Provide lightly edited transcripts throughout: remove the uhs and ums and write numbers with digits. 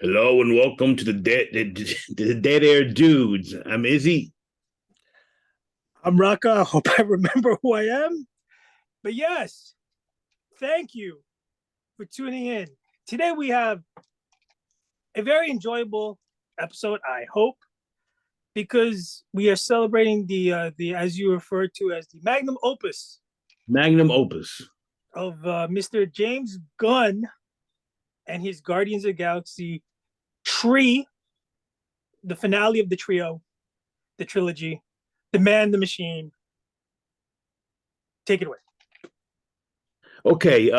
Hello and welcome to the Dead Air Dudes. I'm Izzy. I'm Raka. I hope I remember who I am. But yes, thank you for tuning in. Today we have a very enjoyable episode, I hope, because we are celebrating the as you refer to as the magnum opus Magnum opus. of Mr. James Gunn and his Guardians of the Galaxy tree, the finale of the trio, the trilogy, the man, the machine. Take it away. Okay,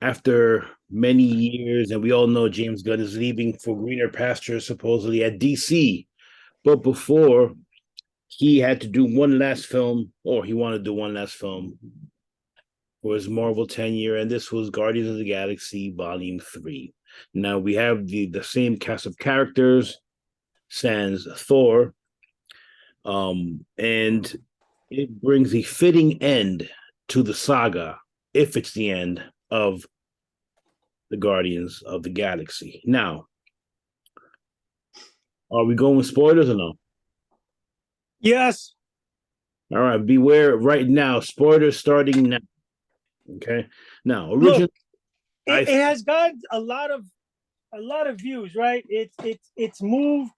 after many years, and we all know James Gunn is leaving for greener pastures, supposedly at DC. But before he had to do one last film, or he wanted to do one last film for his Marvel tenure, and this was Guardians of the Galaxy Volume 3. Now we have the same cast of characters, sans Thor, and it brings a fitting end to the saga, if it's the end of the Guardians of the Galaxy. Now, are we going with spoilers or no? Yes. All right, beware right now. Spoilers starting now. Okay. Now, Look, originally, I it has got a lot of views, right? It's moved.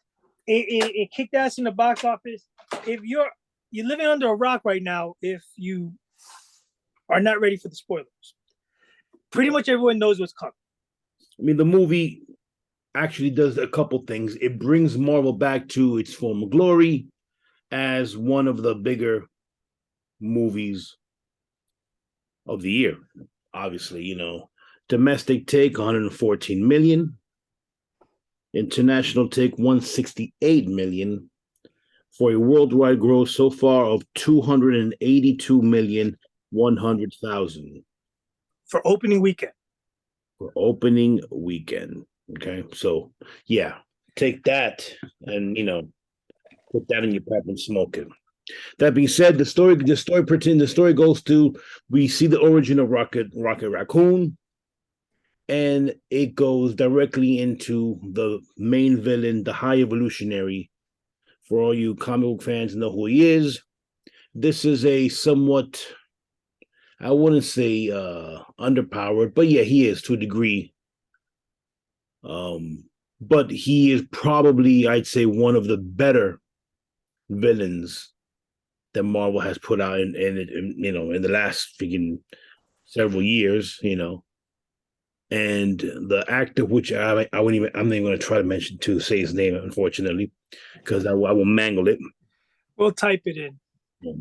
It kicked ass in the box office. If you're living under a rock right now, if you are not ready for the spoilers, pretty much everyone knows what's coming. mean, the movie actually does a couple things. It brings Marvel back to its former glory as one of the bigger movies of the year. Obviously, domestic take 114 million, international take 168 million, for a worldwide gross so far of 282,100,000 For opening weekend. for opening weekend. Okay, so yeah, take that and put that in your pipe and smoke it. That being said, the story goes to, we see the origin of Rocket Raccoon, and it goes directly into the main villain, the High Evolutionary. For all you comic book fans know who he is. This is a somewhat, I wouldn't say underpowered, but yeah, he is to a degree. Um, but he is probably, I'd say, one of the better villains that Marvel has put out in the last freaking several years. And the actor, which I wouldn't even, I'm not even going to try to mention to say his name, unfortunately, because I will mangle it. We'll type it in.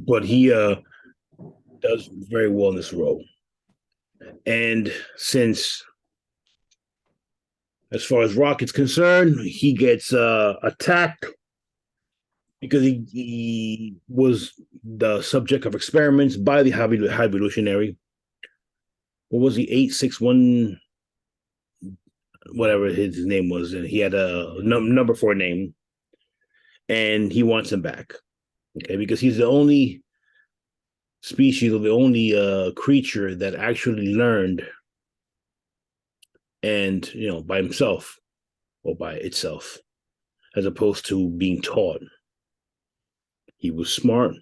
But he does very well in this role. And since, as far as Rocket's concerned, he gets attacked because he was the subject of experiments by the High Evolutionary. What was he? 861, whatever his name was, and he had a number for a name, and he wants him back. Okay, because he's the only species or the only creature that actually learned, and by himself or by itself, as opposed to being taught. He was smart,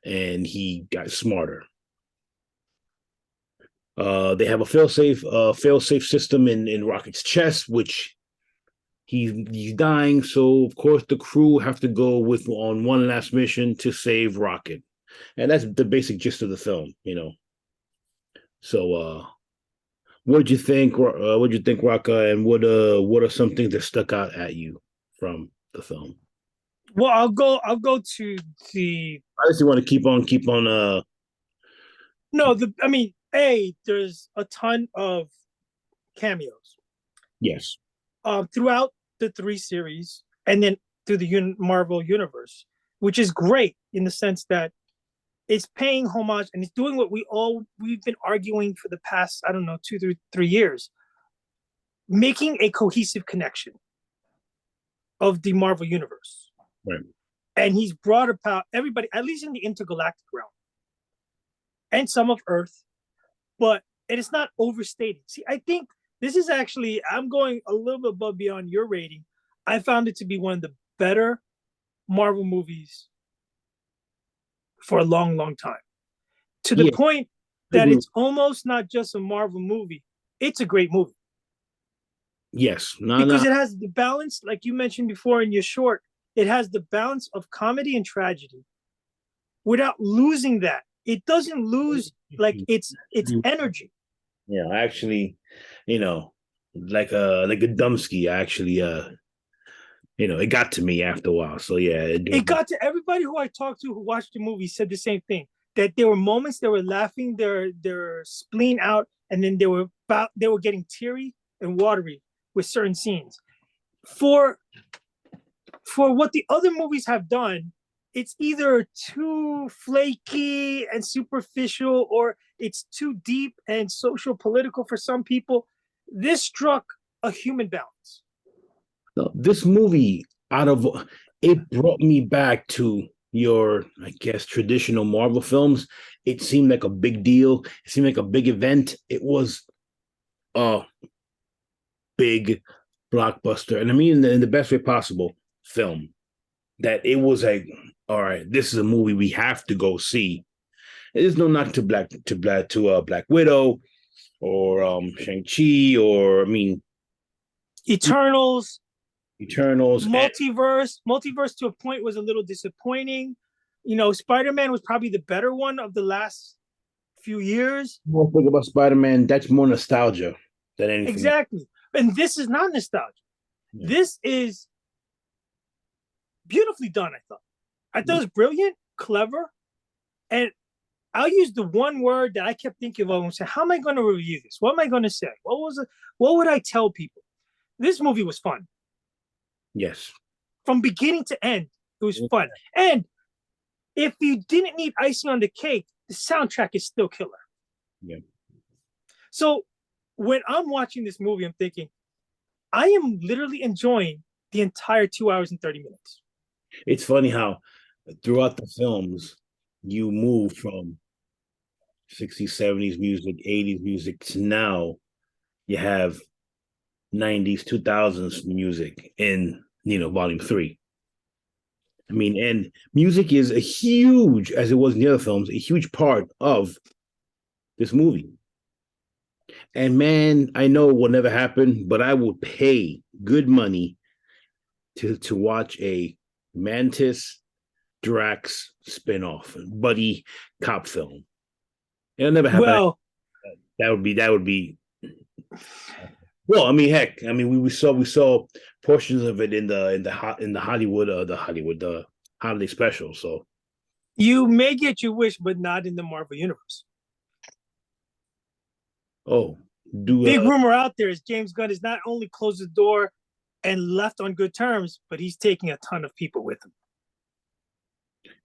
and he got smarter. They have a fail-safe system in Rocket's chest, which he's dying. So of course the crew have to go with on one last mission to save Rocket, and that's the basic gist of the film. So what did you think? What did you think, Raka? And what are some things that stuck out at you from the film? Well, I'll go to the I just want to keep on. no, the I mean, there's a ton of cameos Yes, throughout the three series, and then through the Marvel universe, which is great in the sense that it's paying homage and it's doing what we've been arguing for the past, I don't know, 2 3 years, making a cohesive connection of the Marvel universe. right. And he's brought about everybody, at least in the intergalactic realm, and some of Earth, but it is not overstated. See, I think This is actually, I'm going a little bit above beyond your rating. I found it to be one of the better Marvel movies for a long, long time. To the Yeah, point I that agree. it's almost not just a Marvel movie. It's a great movie Yes, no, no, because it has the balance, like you mentioned before in your short, it has the balance of comedy and tragedy without losing that. It doesn't lose like its energy. yeah. Actually, you know, like a Dumbski, actually, it got to me after a while. So yeah, It got to everybody who I talked to who watched the movie said the same thing. That there were moments they were laughing their spleen out, and then they were getting teary and watery with certain scenes. For for what the other movies have done, it's either too flaky and superficial or it's too deep and social political for some people. This struck a human balance. no, this movie out of it brought me back to your, I guess, traditional Marvel films. It seemed like a big deal. It seemed like a big event. It was a big blockbuster, and I mean in the best way possible film. That it was like, all right, this is a movie we have to go see. There's no knock to Black Widow or Shang-Chi, or I mean Eternals, Eternals. And multiverse to a point was a little disappointing. You know, Spider-Man was probably the better one of the last few years. more thing about Spider-Man, that's more nostalgia than anything. Exactly. And this is not nostalgia. Yeah. This is beautifully done, I thought. I thought it was brilliant, clever, and I'll use the one word that I kept thinking of and say, how am I going to review this? What am I going to say? What would I tell people? This movie was fun. Yes. From beginning to end, it was fun. And if you didn't need icing on the cake, the soundtrack is still killer. Yeah. So when I'm watching this movie, I'm thinking, I am literally enjoying the entire 2 hours and 30 minutes. It's funny how throughout the films you move from 60s, 70s music, 80s music to now you have 90s, 2000s music in, volume 3. I mean, and music is a huge, as it was in the other films, a huge part of this movie. And man, I know it will never happen, but I will pay good money to watch a Mantis Drax spinoff, buddy cop film. It'll never happen. Well, that would be. Well, I mean, heck, I mean, we saw portions of it in the Hollywood holiday special. So, you may get your wish, but not in the Marvel universe. oh, do Big rumor out there is James Gunn has not only closed the door and left on good terms, but he's taking a ton of people with him.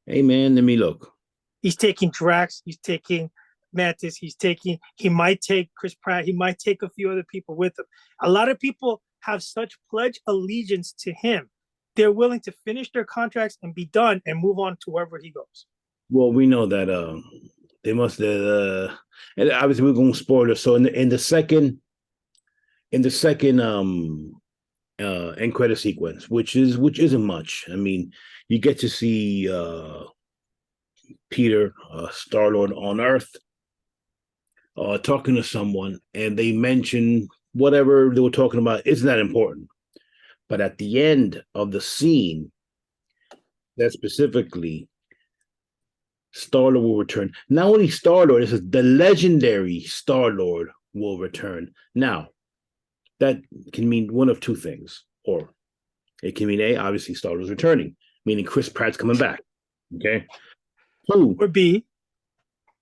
hey man, let me look. He's taking Drax, he's taking Mantis, he might take Chris Pratt, he might take a few other people with him. A lot of people have such pledge allegiance to him. They're willing to finish their contracts and be done and move on to wherever he goes. Well, we know that they must and obviously we're going to spoil it. So in the second end credit sequence, which isn't much. I mean, you get to see Peter, Star-Lord on Earth, talking to someone, and they mention whatever they were talking about isn't that important. But at the end of the scene, that specifically, Star-Lord will return. Not only Star-Lord, it says the legendary Star-Lord will return. Now, that can mean one of two things, or it can mean A, obviously Star-Lord's returning, meaning Chris Pratt's coming back. Okay. Two, Or B,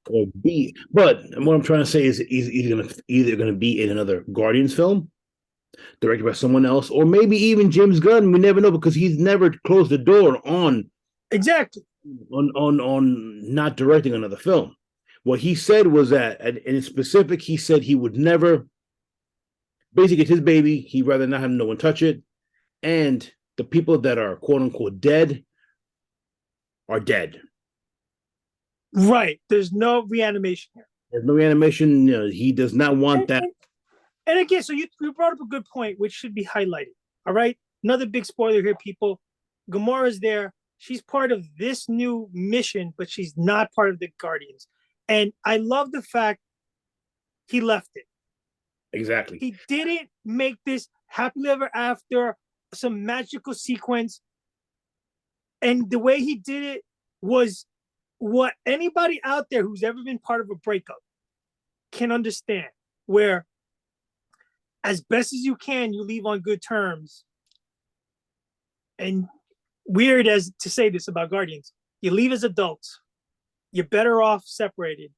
or B. But what I'm trying to say is he's either gonna be in another Guardians film, directed by someone else, or maybe even James Gunn. We never know because he's never closed the door on exactly. on not directing another film. What he said was that, and in specific, he said he would never. Basically, it's his baby. He'd rather not have no one touch it, and the people that are quote unquote dead are dead. Right. There's no reanimation here. There's no animation. He does not want that. And again, so you brought up a good point, which should be highlighted. All right. Another big spoiler here, people. Gamora's there. She's part of this new mission, but she's not part of the Guardians. And I love the fact he left it. Exactly. He didn't make this happily ever after, some magical sequence. And the way he did it was what anybody out there who's ever been part of a breakup can understand, where as best as you can, you leave on good terms. And weird as to say this about Guardians, you leave as adults, you're better off separated,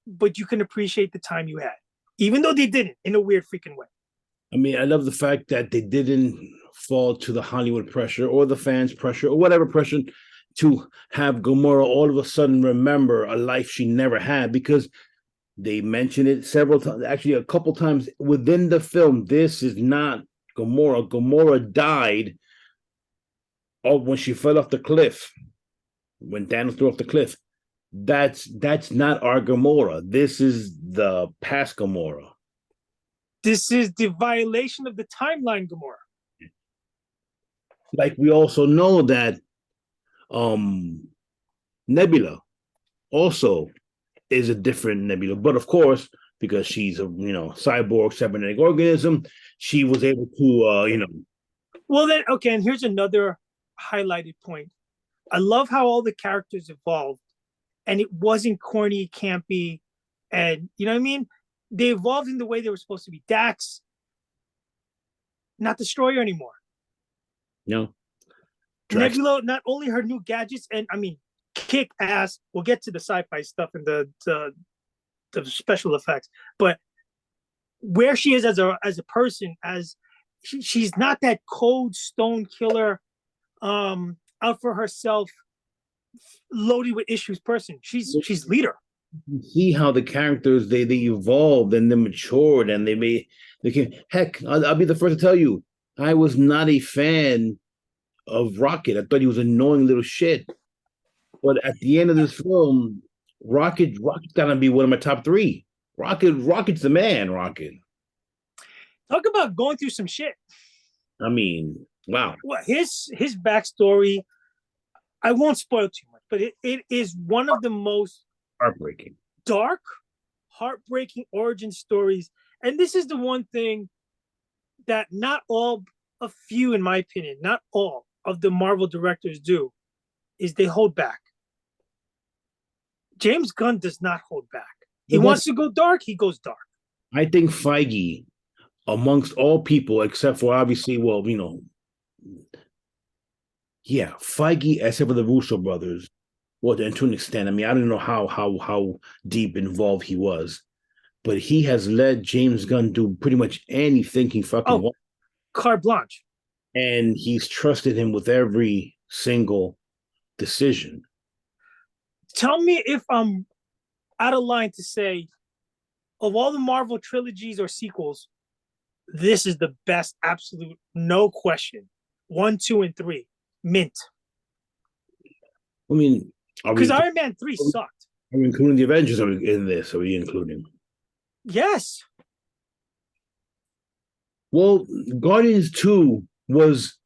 but you can appreciate the time you had, even though they didn't, in a weird freaking way. I mean, I love the fact that they didn't fall to the Hollywood pressure or the fans' pressure or whatever pressure to have Gamora all of a sudden remember a life she never had, because they mentioned it several times, actually a couple times within the film. This is not Gamora. Gamora died when she fell off the cliff, when Thanos threw off the cliff. That's not our Gamora. This is the past Gamora. This is the violation of the timeline, Gamora. Like, we also know that Nebula also is a different Nebula, but of course, because she's a cyborg cybernetic organism, she was able to Well then, okay, and here's another highlighted point. I love how all the characters evolved, and it wasn't corny, campy, and you know what I mean? They evolved in the way they were supposed to be. Dax, not Destroyer anymore. No. Nebula, not only her new gadgets, and I mean, kick ass. We'll get to the sci-fi stuff and the special effects, but where she is as a person, as she's not that cold stone killer, out for herself, loaded with issues person. She's leader. You see how the characters they evolved and they matured and they came. Heck, I'll be the first to tell you, I was not a fan of Rocket. I thought he was an annoying little shit. But at the end of this film, Rocket's gotta be one of my top three. Rocket's the man. Rocket. Talk about going through some shit. I mean, wow. Well, his backstory, I won't spoil too much, but it is one of the most Heartbreaking, dark, heartbreaking origin stories. And this is the one thing that a few, in my opinion, not all of the Marvel directors do, is they hold back. James Gunn does not hold back. He wants to go dark, he goes dark. I think Feige, amongst all people, except for obviously, Feige, except for the Russo brothers, and to an extent, I mean, I don't know how deep involved he was, but he has let James Gunn do pretty much anything he fucking wants. Carte blanche. And he's trusted him with every single decision. Tell me if I'm out of line to say, of all the Marvel trilogies or sequels, this is the best, absolute, no question. 1, 2, and 3, mint. I mean, because Iron Man 3 sucked. Are we including the Avengers in this? Are we including? Yes. Well, Guardians 2 wasn't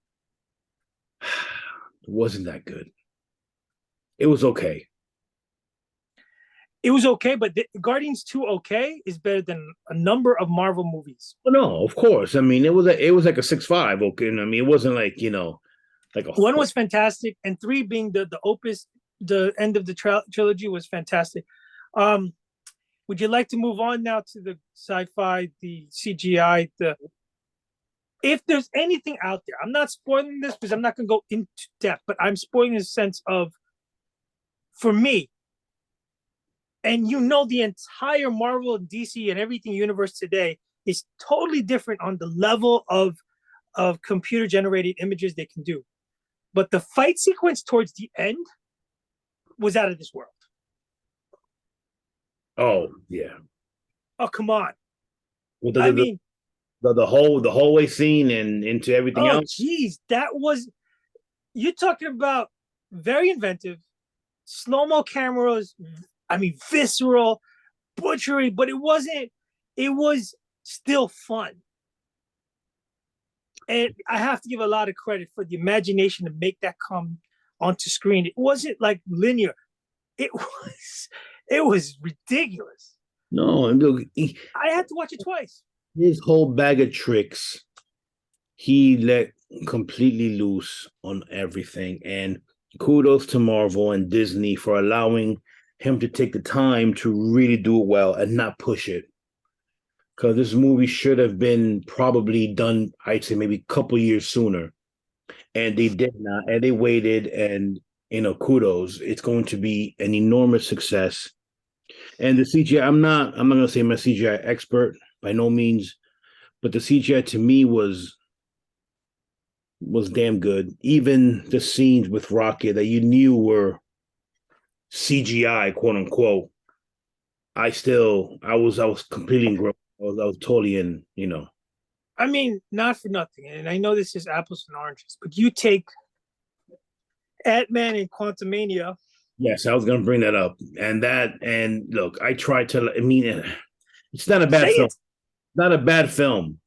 that good. It was okay. It was okay, but Guardians 2 okay is better than a number of Marvel movies. Well, no, of course. I mean, it was like a 6.5. Okay, I mean, it wasn't like like a 1 was fantastic, and 3 being the opus, the end of the trilogy, was fantastic. Would you like to move on now to the sci-fi, the CGI, if there's anything out there? I'm not spoiling this because I'm not going to go into depth, but I'm spoiling the sense of, for me, and the entire Marvel and DC and everything universe today is totally different on the level of computer generated images they can do. But the fight sequence towards the end was out of this world. Oh, yeah. Oh, come on. Well, the hallway scene and into everything else. Oh, geez, that was, you're talking about very inventive, slow-mo cameras, I mean, visceral, butchery, but it was still fun. And I have to give a lot of credit for the imagination to make that come onto screen. It wasn't like linear. It was ridiculous. No, and look, I had to watch it twice. his whole bag of tricks, he let completely loose on everything. And kudos to Marvel and Disney for allowing him to take the time to really do it well and not push it. Because this movie should have been probably done, I'd say maybe a couple years sooner. And they did not, and they waited, and kudos. It's going to be an enormous success. And the CGI, I'm not gonna say I'm a CGI expert by no means, but the CGI to me was damn good. Even the scenes with Rocket that you knew were CGI, quote unquote. I was completely engrossed. I was totally in. I mean, not for nothing, and I know this is apples and oranges, but you take Ant-Man and Quantumania. Yes, I was gonna bring that up. And look, I tried to. I mean, it's not a bad Say film. it. Not a bad film.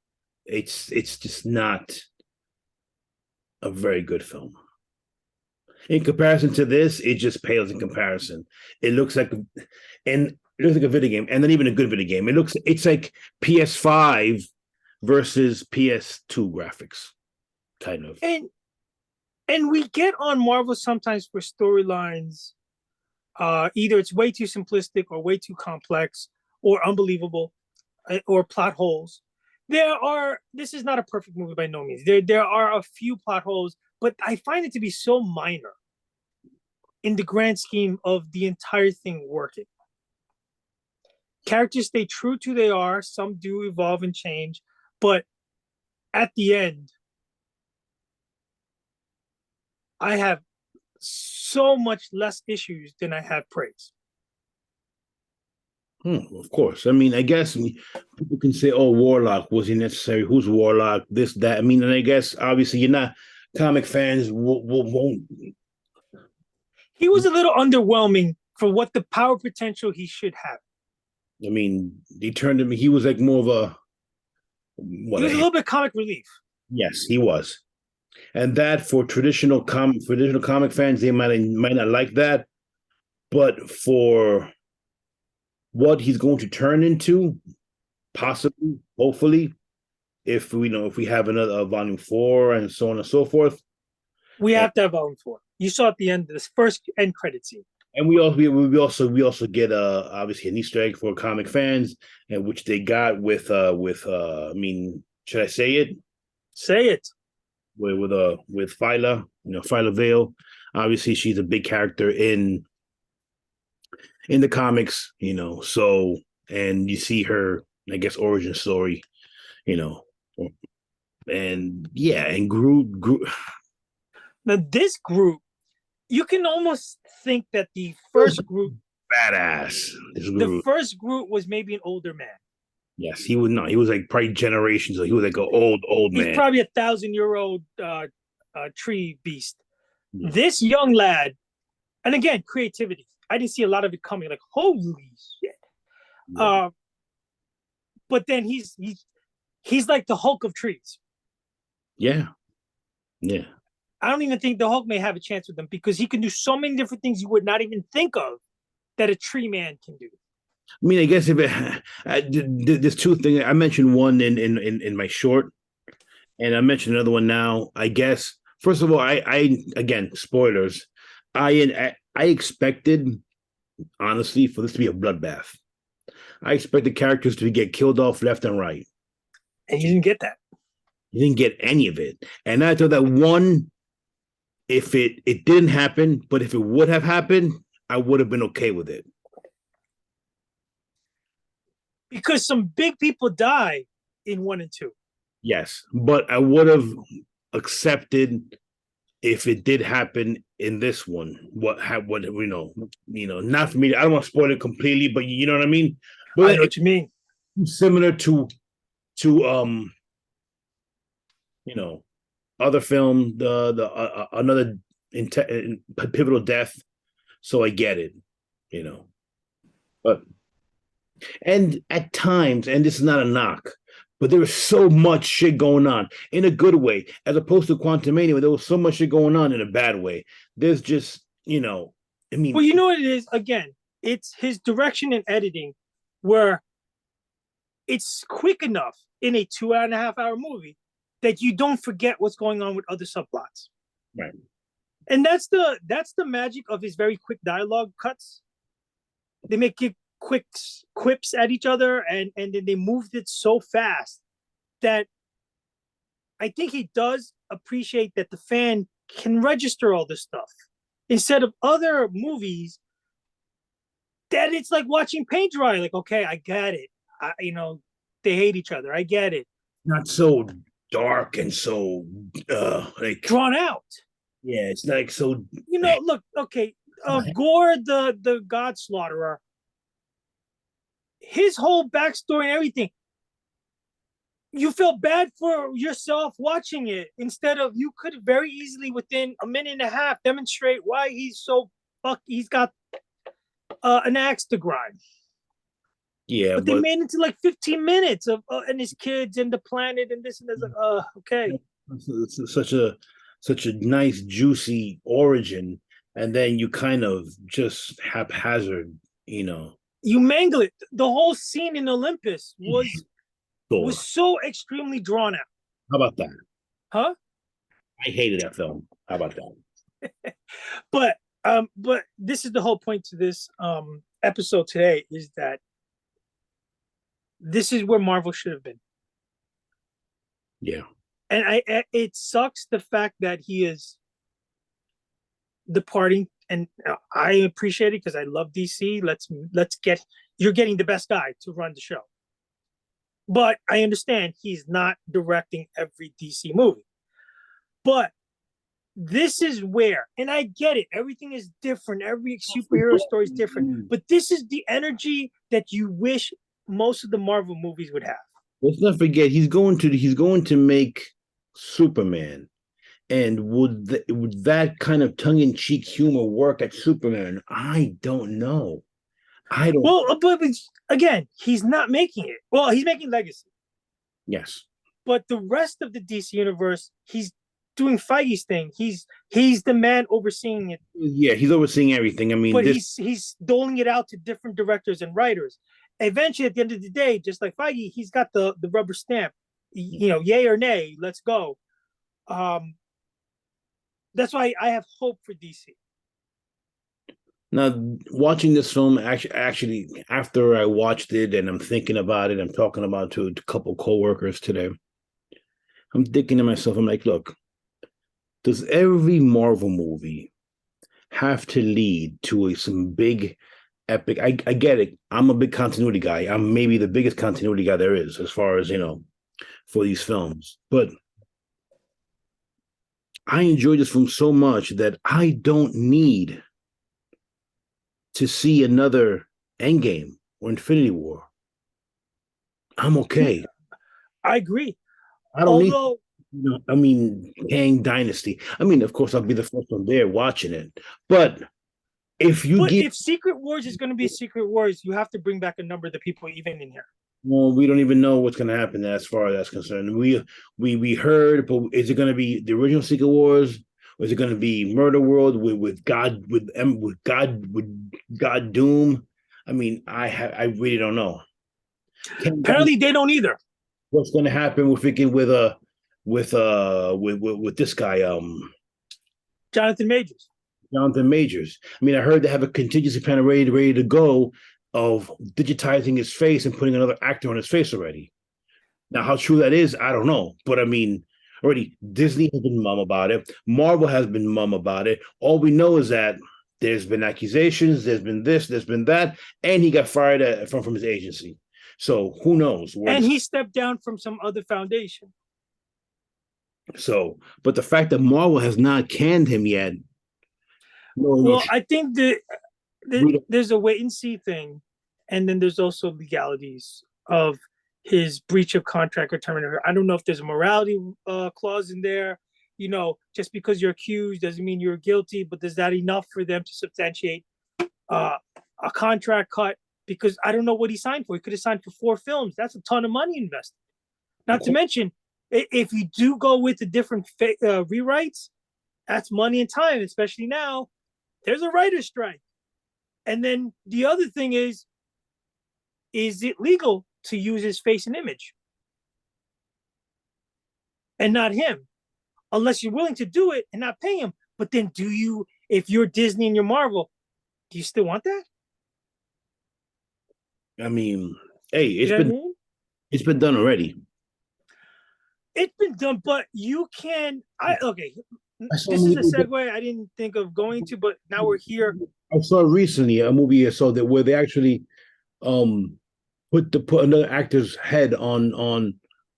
It's just not a very good film. In comparison to this, it just pales in comparison. It looks like a video game, and not even a good video game. It's like PS5 versus PS2 graphics, kind of. And we get on Marvel sometimes for storylines. Either it's way too simplistic or way too complex or unbelievable or plot holes. This is not a perfect movie by no means. There are a few plot holes, but I find it to be so minor in the grand scheme of the entire thing working. Characters stay true to who they are. Some do evolve and change, but at the end, I have so much less issues than I have praise. Of course. I mean, I guess people can say, "Oh, Warlock, was he necessary? Who's Warlock? This, that." I mean, and I guess obviously you're not comic fans won't. He was a little underwhelming for what the power potential he should have. I mean, he turned him. He was like more of a He was a little bit comic relief. Yes, he was, and that for traditional comic fans, they might not like that, but for what he's going to turn into, possibly, hopefully, if we have another volume 4 and so on and so forth. We have to have volume 4. You saw at the end of this first end credit scene. And we also get obviously an Easter egg for comic fans, and which they got with I mean, should I say it? Say it. With Phyla, Phyla Vale. Obviously, she's a big character in the comics, so, and you see her, I guess, origin story, and yeah, and Groot. Now this group, you can almost think that the first group, badass. The first group was maybe an older man. Yes, he was not. He was like probably generations. He was like an old man. He's probably 1,000-year-old tree beast. Yeah. This young lad, and again, creativity. I didn't see a lot of it coming. Like, holy shit! Yeah. But then he's like the Hulk of trees. Yeah, yeah. I don't even think the Hulk may have a chance with him because he can do so many different things you would not even think of that a tree man can do. I mean, I guess if there's two things. I mentioned one in my short, and I mentioned another one now. I guess first of all, I again, spoilers. I expected, honestly, for this to be a bloodbath. I expected characters to get killed off left and right, and you didn't get that. You didn't get any of it, and I thought that one, if it didn't happen, but if it would have happened, I would have been okay with it. Because some big people die in 1 and 2. Yes, but I would have accepted if it did happen in this one. What not for me. I don't want to spoil it completely, but you know what I mean. But I know what you mean. Similar to other film, the another pivotal death. So I get it, but. And at times, and this is not a knock, but there was so much shit going on in a good way, as opposed to Quantumania, where there was so much shit going on in a bad way. There's just, I Well, mean, you know what it is? Again, it's his direction and editing where it's quick enough in a 2.5 hour movie that you don't forget what's going on with other subplots. right. And that's the magic of his very quick dialogue cuts. They make it quick quips at each other, and then they moved it so fast that I think he does appreciate that the fan can register all this stuff instead of other movies that it's like watching paint dry. Like, okay, I get it. They hate each other. I get it. Not so dark and so like, Drawn out. yeah, it's like so. Look, okay, Gore, the God Slaughterer, his whole backstory and everything. You feel bad for yourself watching it instead of you could very easily within a minute and a half demonstrate why he's so he's got an axe to grind. Yeah, But they made it into like 15 minutes of and his kids and the planet and this and this. Like, okay. It's such a nice juicy origin, and then you kind of just haphazard, You mangle it. The whole scene in Olympus was so extremely drawn out. How about that? Huh? I hated that film. How about that? But this is the whole point to this episode today is that this is where Marvel should have been. Yeah. And it sucks the fact that he is departing, and I appreciate it because I love DC. You're getting the best guy to run the show. But I understand he's not directing every DC movie. But this is where, and I get it, everything is different. Every superhero story is different. But this is the energy that you wish most of the Marvel movies would have. Let's not forget he's going to make Superman. And would that kind of tongue-in-cheek humor work at Superman? I don't know. Well, but again, he's not making it. Well, he's making Legacy. Yes. But the rest of the DC universe, he's doing Feige's thing. He's the man overseeing it. Yeah, he's overseeing everything. I mean, but he's doling it out to different directors and writers. Eventually, at the end of the day, just like Feige, he's got the rubber stamp. Yay or nay, let's go. That's why I have hope for DC. Now, watching this film, actually, after I watched it and I'm thinking about it, I'm talking about to a couple coworkers today. I'm thinking to myself, I'm like, look, does every Marvel movie have to lead to some big epic? I get it. I'm a big continuity guy. I'm maybe the biggest continuity guy there is as far as, for these films. But I enjoyed this film so much that I don't need to see another Endgame or Infinity War. I'm okay. I agree. I don't need, Kang Dynasty. I mean, of course, I'll be the first one there watching it. But if Secret Wars is going to be Secret Wars, you have to bring back a number of the people even in here. Well, we don't even know what's going to happen as far as that's concerned. We heard, but is it going to be the original Secret Wars? Or is it going to be Murder World with God Doom? I mean, I really don't know. Apparently, they don't either. What's going to happen with this guy, Jonathan Majors. Jonathan Majors. I mean, I heard they have a contingency plan ready to go of digitizing his face and putting another actor on his face already. Now, how true that is, I don't know. But I mean, already Disney has been mum about it. Marvel has been mum about it. All we know is that there's been accusations, there's been this, there's been that, and he got fired from his agency. So who knows? And he stepped down from some other foundation. So, but the fact that Marvel has not canned him yet. I think there's a wait and see thing, and then there's also legalities of his breach of contract or termination. I don't know if there's a morality clause in there. Just because you're accused doesn't mean you're guilty, but is that enough for them to substantiate a contract cut? Because I don't know what he signed for. He could have signed for 4 films. That's a ton of money invested. Not to mention, if you do go with the different rewrites, that's money and time, especially now. There's a writer's strike. And then the other thing is it legal to use his face and image and not him? Unless you're willing to do it and not pay him. But then do you, if you're Disney and you're Marvel, do you still want that? I mean, hey, You know what I mean? it's been done already. It's been done, but you can. Okay. I saw a This is a movie that- segue I didn't think of going to, but now we're here. I saw recently a movie I saw that where they actually put another actor's head on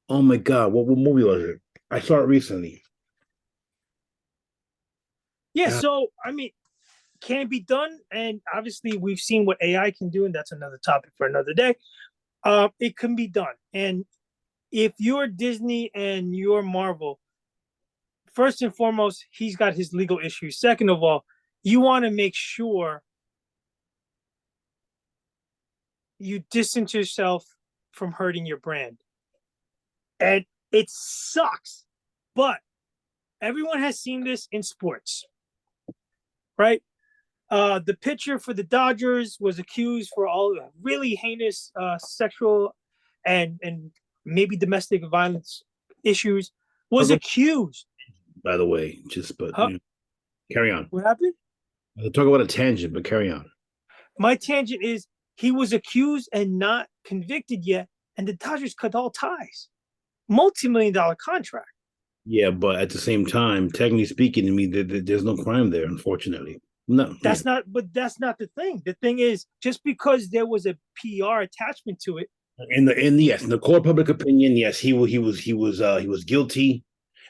oh my god, what movie was it? I saw it recently. Yeah, so I mean, can it be done? And obviously, we've seen what AI can do, and that's another topic for another day. It can be done, and if you're Disney and you're Marvel, first and foremost, he's got his legal issues. Second of all, you want to make sure you distance yourself from hurting your brand. And it sucks, but everyone has seen this in sports, right? The pitcher for the Dodgers was accused for all really heinous sexual and maybe domestic violence issues. Was accused. By the way, just but carry on. What happened? I'll talk about a tangent, but carry on. My tangent is he was accused and not convicted yet, and the Dodgers cut all ties. Multi-million-dollar contract. Yeah, but at the same time, technically speaking, to me, there's no crime there, unfortunately. No, that's not. But that's not the thing. The thing is, just because there was a PR attachment to it. In the court of public opinion, yes, he was guilty,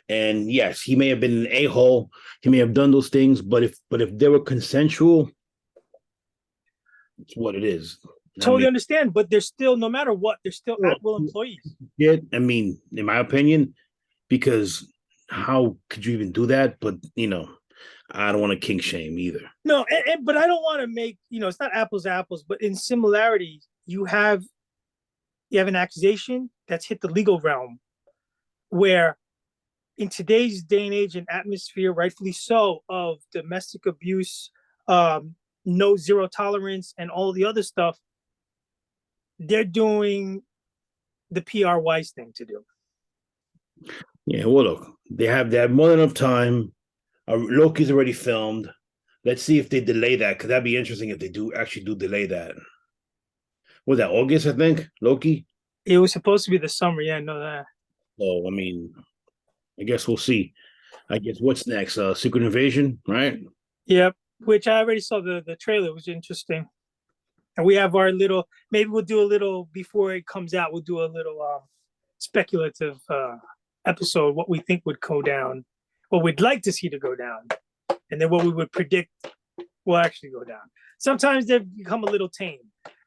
and yes, he may have been an a-hole. He may have done those things, but if they were consensual, it's what it is. Totally understand, but they're still, no matter what, they're still at-will employees. Yeah, I mean, in my opinion, because how could you even do that? But I don't want to kink shame either. No, but I don't want to make it's not apples to apples, but in similarities, you have an accusation that's hit the legal realm, where in today's day and age and atmosphere, rightfully so, of domestic abuse, no zero tolerance, and all the other stuff. They're doing the PR wise thing to do. Yeah, well, look, they have more than enough time. Loki's already filmed. Let's see if they delay that, because that'd be interesting if they do delay that. Was that August, I think, Loki? It was supposed to be the summer, yeah, I know that. So, I mean, I guess we'll see. I guess what's next? Secret Invasion, right? Yep, which I already saw the trailer. It was interesting. And we have our little, maybe we'll do a little, before it comes out, we'll do a little speculative episode, what we think would go down, what we'd like to see to go down, and then what we would predict will actually go down. Sometimes they've become a little tame.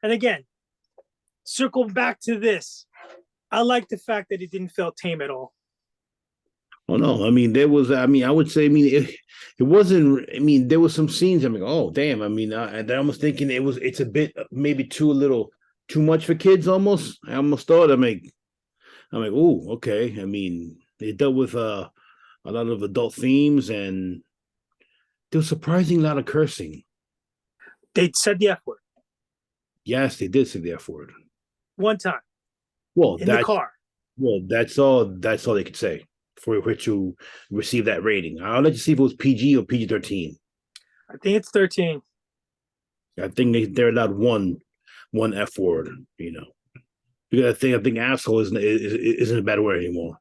And again, circle back to this. I like the fact that it didn't feel tame at all. Oh no, I mean there was. I mean, I would say. I mean, it wasn't. I mean, there was some scenes. I'm like, oh damn. I mean, I was thinking it's a bit maybe too much for kids. Almost. I almost thought. I'm like, oh okay. I mean, they dealt with a lot of adult themes, and there was surprisingly a lot of cursing. They said the F word. Yes, they did say the F word. One time. Well, in the car. Well, that's all they could say for it to receive that rating. I'll let you see if it was PG or PG-13. I think it's 13. I think they're allowed one F word, because I think asshole isn't a bad word anymore.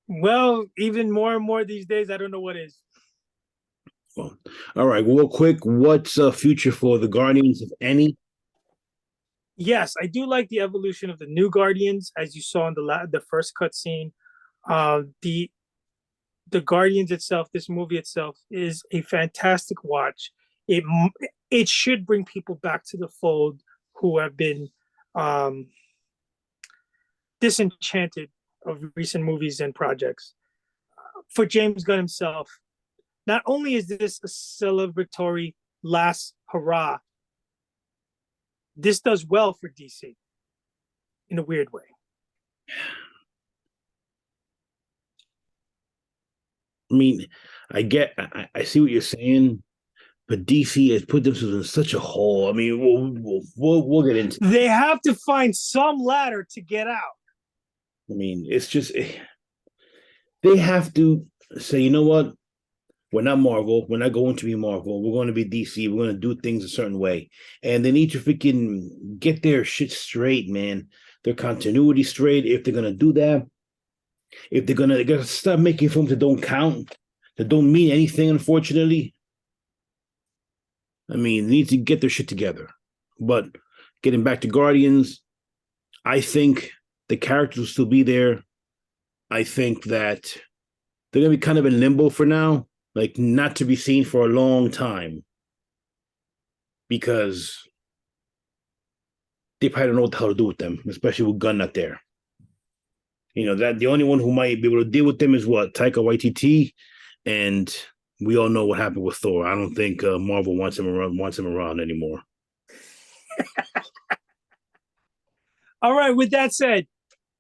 Well, even more and more these days, I don't know what is. Well, all right, real quick, what's future for the Guardians, if any? Yes, I do like the evolution of the new Guardians, as you saw in the first cutscene. The Guardians itself, this movie itself, is a fantastic watch. It should bring people back to the fold who have been disenchanted of recent movies and projects. For James Gunn himself, not only is this a celebratory last hurrah, this does well for DC in a weird way. I mean, I see what you're saying, but DC has put themselves in such a hole. I mean, we'll get into. They have to find some ladder to get out. I mean, it's just they have to say, you know what? We're not Marvel. We're not going to be Marvel. We're going to be DC. We're going to do things a certain way, and they need to freaking get their shit straight, man. Their continuity straight. If they're gonna do that, if they're gonna stop making films that don't count, that don't mean anything, unfortunately. I mean, they need to get their shit together. But getting back to Guardians, I think the characters will still be there. I think that they're gonna be kind of in limbo for now, like not to be seen for a long time, because they probably don't know what the hell to do with them, especially with Gunn not there. You know, that the only one who might be able to deal with them is what, Taika Waititi, and we all know what happened with Thor. I don't think Marvel wants him around anymore. All right, with that said,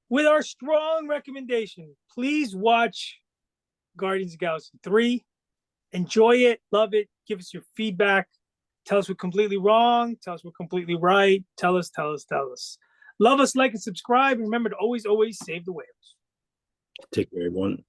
with our strong recommendation, please watch Guardians of the Galaxy 3. Enjoy it, love it, give us your feedback. Tell us we're completely wrong. Tell us we're completely right. Tell us. Love us, like, and subscribe. And remember to always, always save the whales. Take care, everyone.